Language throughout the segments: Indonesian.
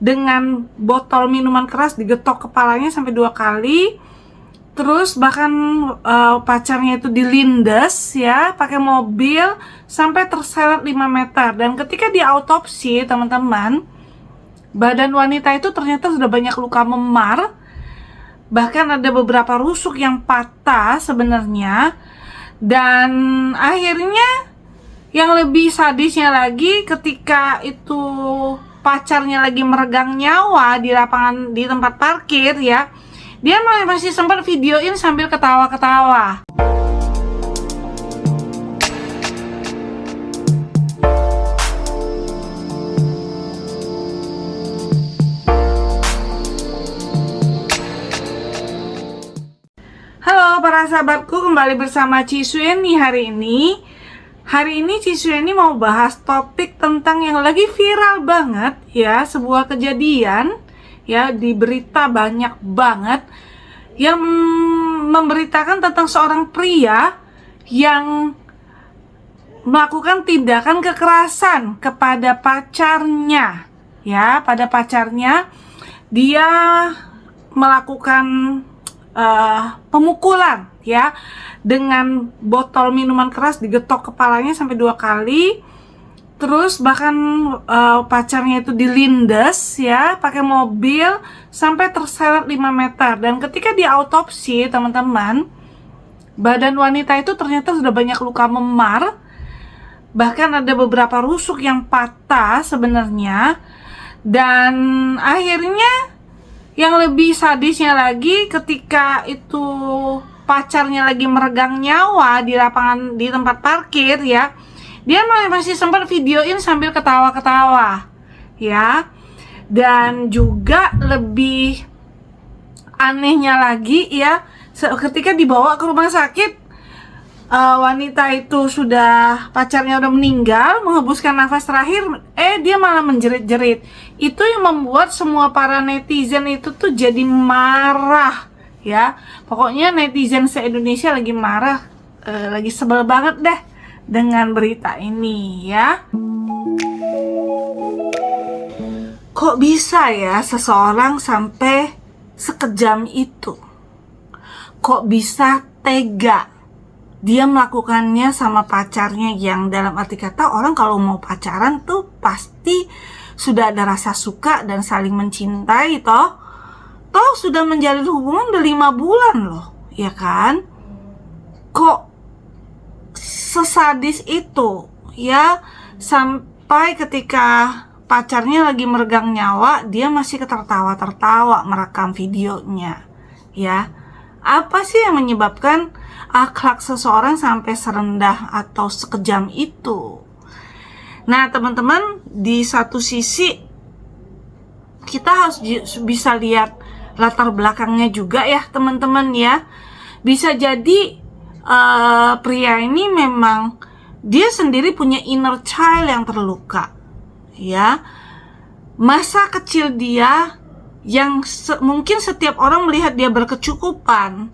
dengan botol minuman keras digetok kepalanya sampai 2 kali. Terus bahkan pacarnya itu dilindas ya pakai mobil sampai terseret 5 meter. Dan ketika diautopsi teman-teman, badan wanita itu ternyata sudah banyak luka memar. Bahkan ada beberapa rusuk yang patah sebenarnya. Dan akhirnya yang lebih sadisnya lagi, ketika itu pacarnya lagi meregang nyawa di lapangan, di tempat parkir ya, dia masih sempat videoin sambil ketawa-ketawa. Halo para sahabatku, kembali bersama Cisueni hari ini. Hari ini Cisueni mau bahas topik tentang yang lagi viral banget ya, sebuah kejadian ya, di berita banyak banget yang memberitakan tentang seorang pria yang melakukan tindakan kekerasan kepada pacarnya ya, pada pacarnya. Dia melakukan pemukulan ya, dengan botol minuman keras digetok kepalanya sampai 2 kali. Terus bahkan pacarnya itu dilindas ya pakai mobil sampai terseret 5 meter. Dan ketika diautopsi teman-teman, badan wanita itu ternyata sudah banyak luka memar. Bahkan ada beberapa rusuk yang patah sebenarnya. Dan akhirnya yang lebih sadisnya lagi, ketika itu pacarnya lagi meregang nyawa di lapangan, di tempat parkir ya, dia masih sempat videoin sambil ketawa-ketawa ya. Dan juga lebih anehnya lagi ya, ketika dibawa ke rumah sakit, wanita itu sudah, pacarnya udah meninggal, menghembuskan nafas terakhir, dia malah menjerit-jerit. Itu yang membuat semua para netizen itu tuh jadi marah ya. Pokoknya netizen se-Indonesia lagi marah, lagi sebel banget deh dengan berita ini ya. Kok bisa ya seseorang sampai sekejam itu? Kok bisa tega dia melakukannya sama pacarnya, yang dalam arti kata orang kalau mau pacaran tuh pasti sudah ada rasa suka dan saling mencintai toh sudah menjalin hubungan udah 5 bulan loh ya kan. Kok sesadis itu ya, sampai ketika pacarnya lagi meregang nyawa dia masih tertawa-tertawa merekam videonya ya. Apa sih yang menyebabkan akhlak seseorang sampai serendah atau sekejam itu? Nah teman-teman, di satu sisi kita harus bisa lihat latar belakangnya juga ya teman-teman ya. Bisa jadi pria ini memang dia sendiri punya inner child yang terluka ya. Masa kecil dia yang mungkin setiap orang melihat dia berkecukupan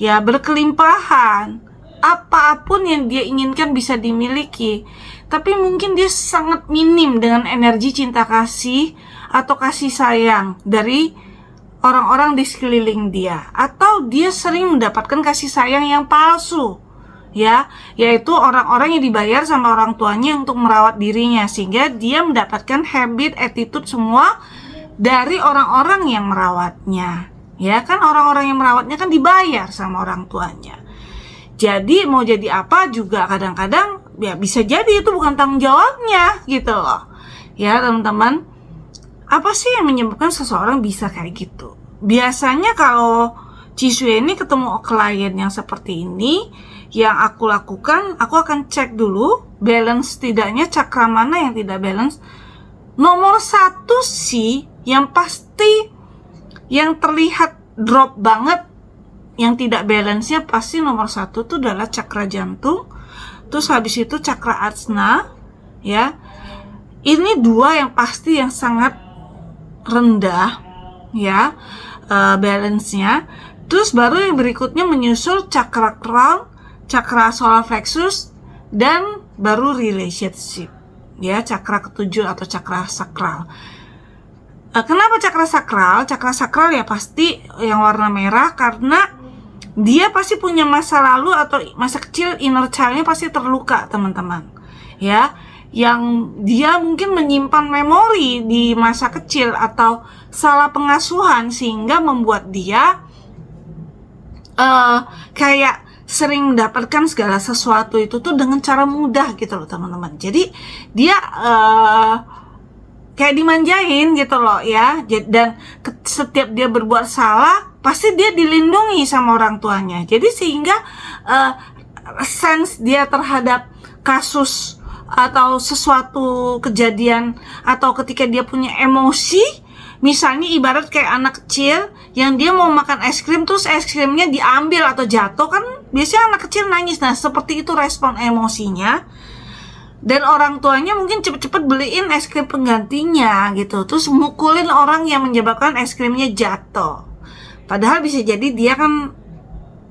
ya, berkelimpahan, apapun yang dia inginkan bisa dimiliki, tapi mungkin dia sangat minim dengan energi cinta kasih atau kasih sayang dari orang-orang di sekeliling dia, atau dia sering mendapatkan kasih sayang yang palsu ya, yaitu orang-orang yang dibayar sama orang tuanya untuk merawat dirinya, sehingga dia mendapatkan habit, attitude semua dari orang-orang yang merawatnya ya kan. Orang-orang yang merawatnya kan dibayar sama orang tuanya. Jadi mau jadi apa juga kadang-kadang ya bisa jadi itu bukan tanggung jawabnya gitu loh ya teman-teman. Apa sih yang menyebabkan seseorang bisa kayak gitu? Biasanya kalau Cisueni ketemu klien yang seperti ini, yang aku lakukan, aku akan cek dulu balance tidaknya, cakra mana yang tidak balance. Nomor 1 sih yang pasti, yang terlihat drop banget, yang tidak balance-nya pasti nomor 1 tuh adalah cakra jantung. Terus habis itu cakra ajna ya. Ini 2 yang pasti yang sangat rendah ya balance-nya. Terus baru yang berikutnya menyusul cakra crown, cakra solar plexus, dan baru relationship ya, cakra ketujuh atau cakra sakral. Kenapa cakra sakral? Cakra sakral ya pasti yang warna merah, karena dia pasti punya masa lalu atau masa kecil, inner child-nya pasti terluka, teman-teman. Ya, yang dia mungkin menyimpan memori di masa kecil atau salah pengasuhan sehingga membuat dia kayak sering mendapatkan segala sesuatu itu tuh dengan cara mudah gitu loh, teman-teman. Jadi dia kayak dimanjain gitu loh ya. Dan setiap dia berbuat salah pasti dia dilindungi sama orang tuanya. Jadi sehingga sense dia terhadap kasus atau sesuatu kejadian atau ketika dia punya emosi, misalnya ibarat kayak anak kecil yang dia mau makan es krim terus es krimnya diambil atau jatuh, kan biasanya anak kecil nangis. Nah seperti itu respon emosinya, dan orang tuanya mungkin cepet-cepet beliin es krim penggantinya gitu, terus mukulin orang yang menyebabkan es krimnya jatuh. Padahal bisa jadi dia kan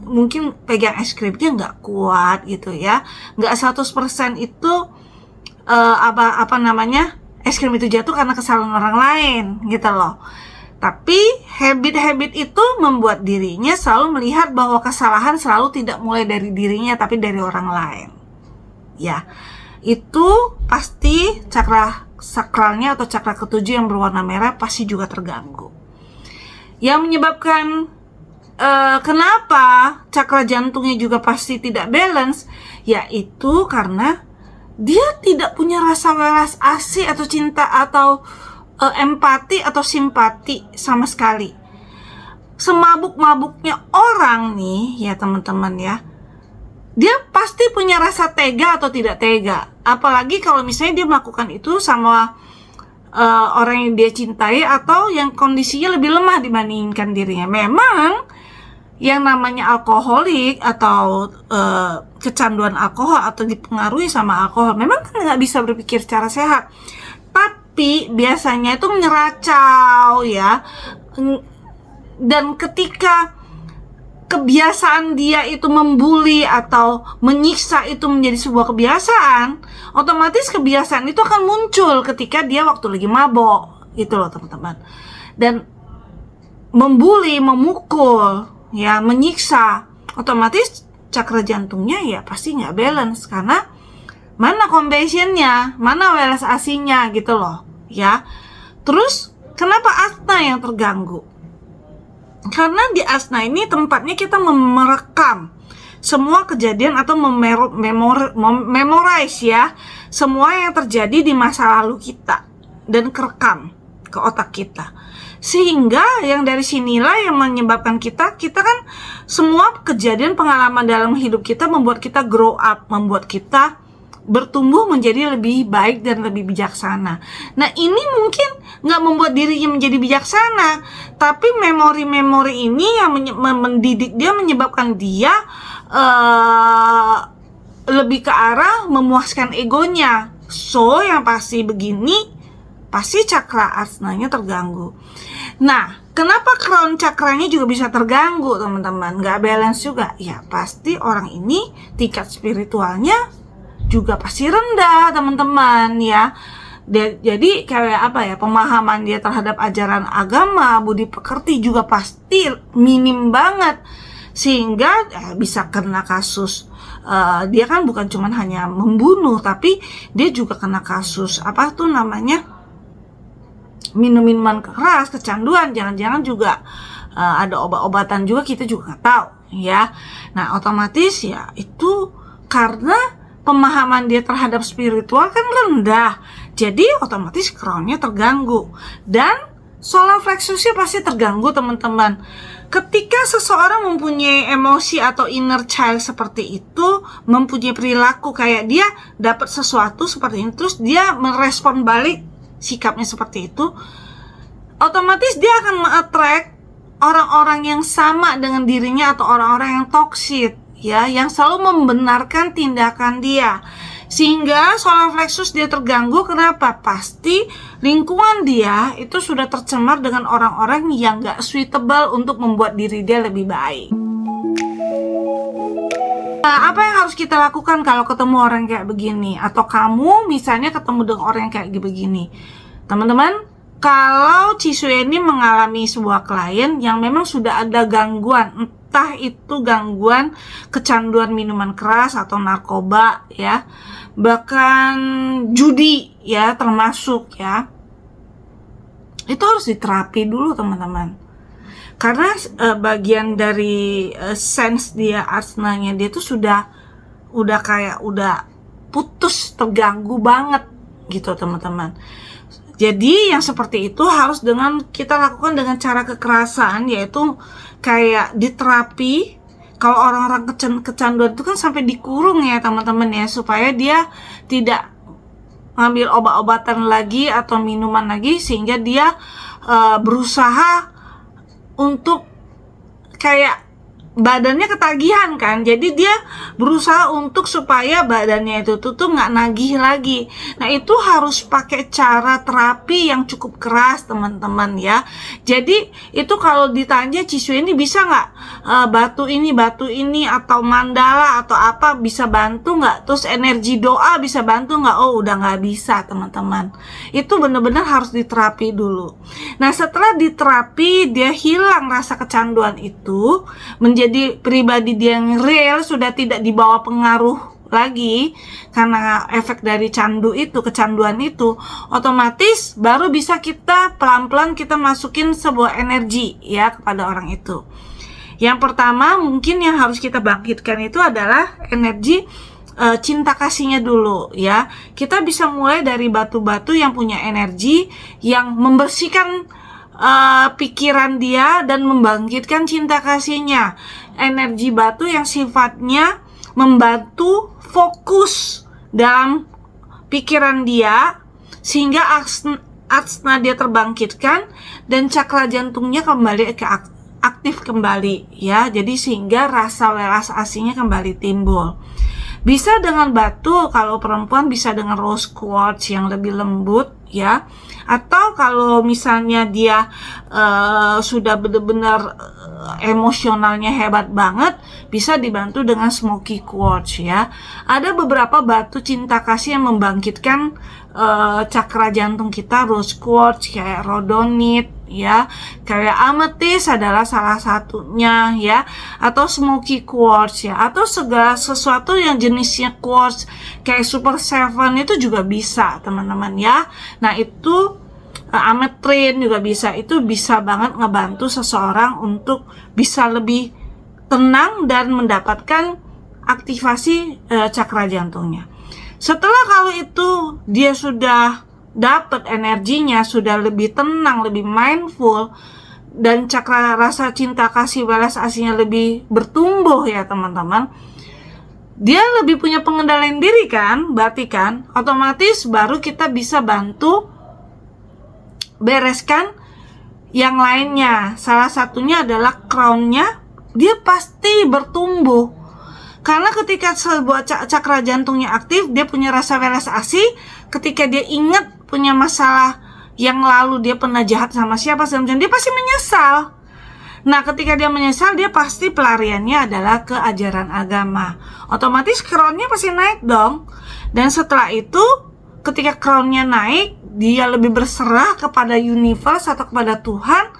mungkin pegang es krimnya nggak kuat gitu ya, nggak 100% itu es krim itu jatuh karena kesalahan orang lain gitu loh. Tapi habit-habit itu membuat dirinya selalu melihat bahwa kesalahan selalu tidak mulai dari dirinya tapi dari orang lain. Ya, itu pasti cakra sakralnya atau cakra ketujuh yang berwarna merah pasti juga terganggu. Yang menyebabkan kenapa cakra jantungnya juga pasti tidak balance, yaitu karena dia tidak punya rasa welas asih atau cinta atau empati atau simpati sama sekali. Semabuk-mabuknya orang nih ya teman-teman ya, dia pasti punya rasa tega atau tidak tega. Apalagi kalau misalnya dia melakukan itu sama orang yang dia cintai atau yang kondisinya lebih lemah dibandingkan dirinya. Memang yang namanya alkoholik atau kecanduan alkohol atau dipengaruhi sama alkohol memang kan nggak bisa berpikir secara sehat, tapi biasanya itu nyeracau ya. Dan ketika kebiasaan dia itu membuli atau menyiksa itu menjadi sebuah kebiasaan, otomatis kebiasaan itu akan muncul ketika dia waktu lagi mabok gitu loh teman-teman. Dan membuli, memukul ya, menyiksa, otomatis cakra jantungnya ya pasti nggak balance, karena mana compassionnya, mana welas asihnya gitu loh ya. Terus kenapa asna yang terganggu? Karena di asna ini tempatnya kita merekam semua kejadian atau memorize ya semua yang terjadi di masa lalu kita dan kerekam ke otak kita. Sehingga yang dari sinilah yang menyebabkan kita kan semua kejadian pengalaman dalam hidup kita membuat kita grow up, membuat kita bertumbuh menjadi lebih baik dan lebih bijaksana. Nah ini mungkin nggak membuat dirinya menjadi bijaksana, tapi memori-memori ini yang mendidik dia, menyebabkan dia lebih ke arah memuaskan egonya. So yang pasti begini, pasti cakra asnanya terganggu. Nah, kenapa crown cakranya juga bisa terganggu, teman-teman? Nggak balance juga? Ya, pasti orang ini tingkat spiritualnya juga pasti rendah, teman-teman, ya. Jadi kayak apa ya, pemahaman dia terhadap ajaran agama, budi pekerti juga pasti minim banget. Sehingga bisa kena kasus. Dia kan bukan cuma hanya membunuh, tapi dia juga kena kasus, apa tuh namanya, minum-minuman keras, kecanduan, jangan-jangan juga ada obat-obatan juga, kita juga nggak tahu ya. Nah otomatis ya itu karena pemahaman dia terhadap spiritual kan rendah, jadi otomatis crownnya terganggu dan solar plexusnya pasti terganggu, teman-teman. Ketika seseorang mempunyai emosi atau inner child seperti itu, mempunyai perilaku kayak dia dapat sesuatu seperti ini terus dia merespon balik sikapnya seperti itu, otomatis dia akan mengattract orang-orang yang sama dengan dirinya atau orang-orang yang toksik ya, yang selalu membenarkan tindakan dia. Sehingga solar plexus dia terganggu. Kenapa? Pasti lingkungan dia itu sudah tercemar dengan orang-orang yang gak suitable untuk membuat diri dia lebih baik. Nah, apa yang harus kita lakukan kalau ketemu orang kayak begini? Atau kamu misalnya ketemu dengan orang yang kayak begini? Teman-teman, kalau Cisue ini mengalami sebuah klien yang memang sudah ada gangguan, entah itu gangguan kecanduan minuman keras atau narkoba ya, bahkan judi ya termasuk ya, itu harus diterapi dulu teman-teman. Karena bagian dari sense dia, asnanya dia tuh udah putus, terganggu banget gitu teman-teman. Jadi yang seperti itu harus kita lakukan dengan cara kekerasan, yaitu kayak diterapi. Kalau orang-orang kecanduan itu kan sampai dikurung ya teman-teman ya, supaya dia tidak ngambil obat-obatan lagi atau minuman lagi, sehingga dia berusaha untuk kayak badannya ketagihan kan, jadi dia berusaha untuk supaya badannya itu tuh nggak nagih lagi. Nah itu harus pakai cara terapi yang cukup keras teman-teman ya. Jadi itu kalau ditanya Cisue ini bisa nggak batu ini atau mandala atau apa bisa bantu nggak, terus energi doa bisa bantu nggak, oh udah nggak bisa teman-teman. Itu benar-benar harus diterapi dulu. Nah setelah diterapi dia hilang rasa kecanduan itu, menjadi pribadi dia yang real, sudah tidak dibawa pengaruh lagi karena efek dari kecanduan itu, otomatis baru bisa kita pelan-pelan kita masukin sebuah energi ya kepada orang itu. Yang pertama mungkin yang harus kita bangkitkan itu adalah energi cinta kasihnya dulu ya. Kita bisa mulai dari batu-batu yang punya energi yang membersihkan pikiran dia dan membangkitkan cinta kasihnya. Energi batu yang sifatnya membantu fokus dalam pikiran dia sehingga asna dia terbangkitkan dan cakra jantungnya kembali aktif kembali ya. Jadi sehingga rasa welas asihnya kembali timbul. Bisa dengan batu, kalau perempuan bisa dengan rose quartz yang lebih lembut ya. Atau kalau misalnya dia sudah benar-benar emosionalnya hebat banget, bisa dibantu dengan smoky quartz ya. Ada beberapa batu cinta kasih yang membangkitkan cakra jantung kita. Rose quartz kayak rhodonite ya, kayak amethyst adalah salah satunya ya, atau smoky quartz ya, atau segala sesuatu yang jenisnya quartz kayak super seven itu juga bisa teman-teman ya. Nah itu ametrin juga bisa, itu bisa banget ngebantu seseorang untuk bisa lebih tenang dan mendapatkan aktivasi cakra jantungnya. Setelah kalau itu dia sudah dapat energinya, sudah lebih tenang, lebih mindful, dan cakra rasa cinta kasih balas asihnya lebih bertumbuh ya teman-teman, dia lebih punya pengendalian diri kan, berarti kan otomatis baru kita bisa bantu bereskan yang lainnya. Salah satunya adalah crown-nya, dia pasti bertumbuh. Karena ketika sebuah cakra jantungnya aktif, dia punya rasa welas asih. Ketika dia ingat punya masalah yang lalu, dia pernah jahat sama siapa, dia pasti menyesal. Nah ketika dia menyesal, dia pasti pelariannya adalah ke ajaran agama. Otomatis crown-nya pasti naik dong. Dan setelah itu ketika crown-nya naik, dia lebih berserah kepada universe atau kepada Tuhan,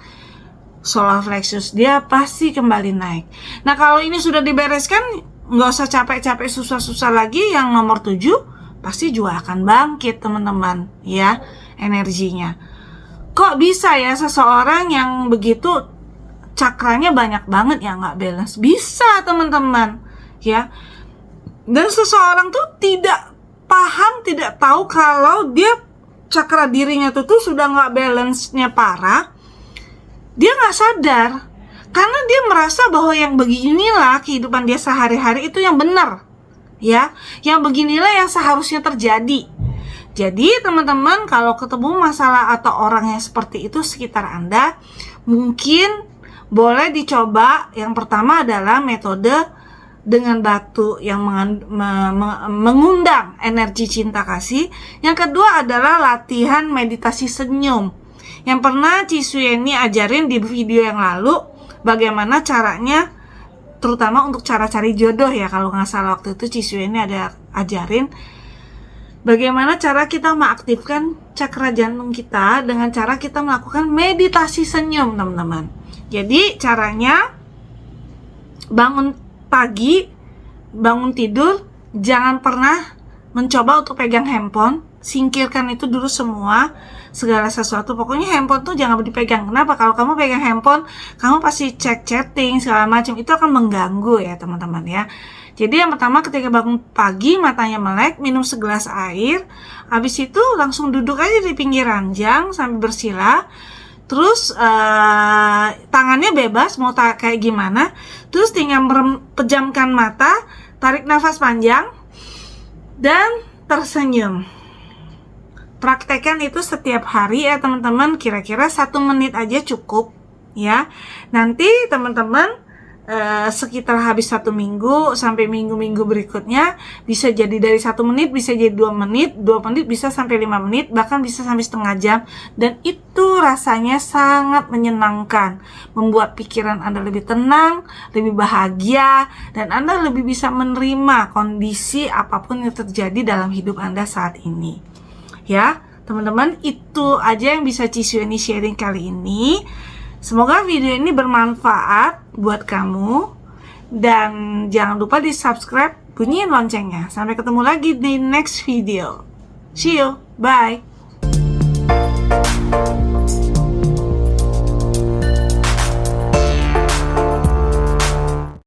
solar plexus dia pasti kembali naik. Nah kalau ini sudah dibereskan, nggak usah capek-capek susah-susah lagi. Yang nomor 7 pasti juga akan bangkit teman-teman ya, energinya. Kok bisa ya seseorang yang begitu cakranya banyak banget ya nggak balance? Bisa teman-teman ya. Dan seseorang tuh tidak paham, tidak tahu kalau dia cakra dirinya tuh sudah nggak balance-nya parah. Dia nggak sadar karena dia merasa bahwa yang beginilah kehidupan dia sehari-hari itu yang benar ya, yang beginilah yang seharusnya terjadi. Jadi teman-teman kalau ketemu masalah atau orang yang seperti itu sekitar Anda, mungkin boleh dicoba. Yang pertama adalah metode dengan batu yang mengundang energi cinta kasih. Yang kedua adalah latihan meditasi senyum yang pernah Cisue ini ajarin di video yang lalu. Bagaimana caranya, terutama untuk cara cari jodoh ya, kalau nggak salah waktu itu Cisue ini ada ajarin. Bagaimana cara kita mengaktifkan cakra jantung kita dengan cara kita melakukan meditasi senyum, teman-teman. Jadi caranya bangun pagi, bangun tidur, jangan pernah mencoba untuk pegang handphone. Singkirkan itu dulu semua, segala sesuatu. Pokoknya handphone tuh jangan dipegang. Kenapa? Kalau kamu pegang handphone, kamu pasti cek chatting segala macam, itu akan mengganggu ya teman-teman ya. Jadi yang pertama, ketika bangun pagi matanya melek, minum segelas air, habis itu langsung duduk aja di pinggir ranjang sambil bersila. Terus tangannya bebas mau kayak gimana, terus tinggal pejamkan mata, tarik nafas panjang dan tersenyum. Praktekkan itu setiap hari ya teman-teman, kira-kira 1 menit aja cukup ya. Nanti teman-teman sekitar habis 1 minggu sampai minggu-minggu berikutnya, bisa jadi dari 1 menit bisa jadi 2 menit, 2 menit bisa sampai 5 menit, bahkan bisa sampai setengah jam. Dan itu rasanya sangat menyenangkan, membuat pikiran Anda lebih tenang, lebih bahagia, dan Anda lebih bisa menerima kondisi apapun yang terjadi dalam hidup Anda saat ini. Ya, teman-teman, itu aja yang bisa Cisueni sharing kali ini. Semoga video ini bermanfaat buat kamu. Dan jangan lupa di subscribe, bunyiin loncengnya. Sampai ketemu lagi di next video. See you, bye.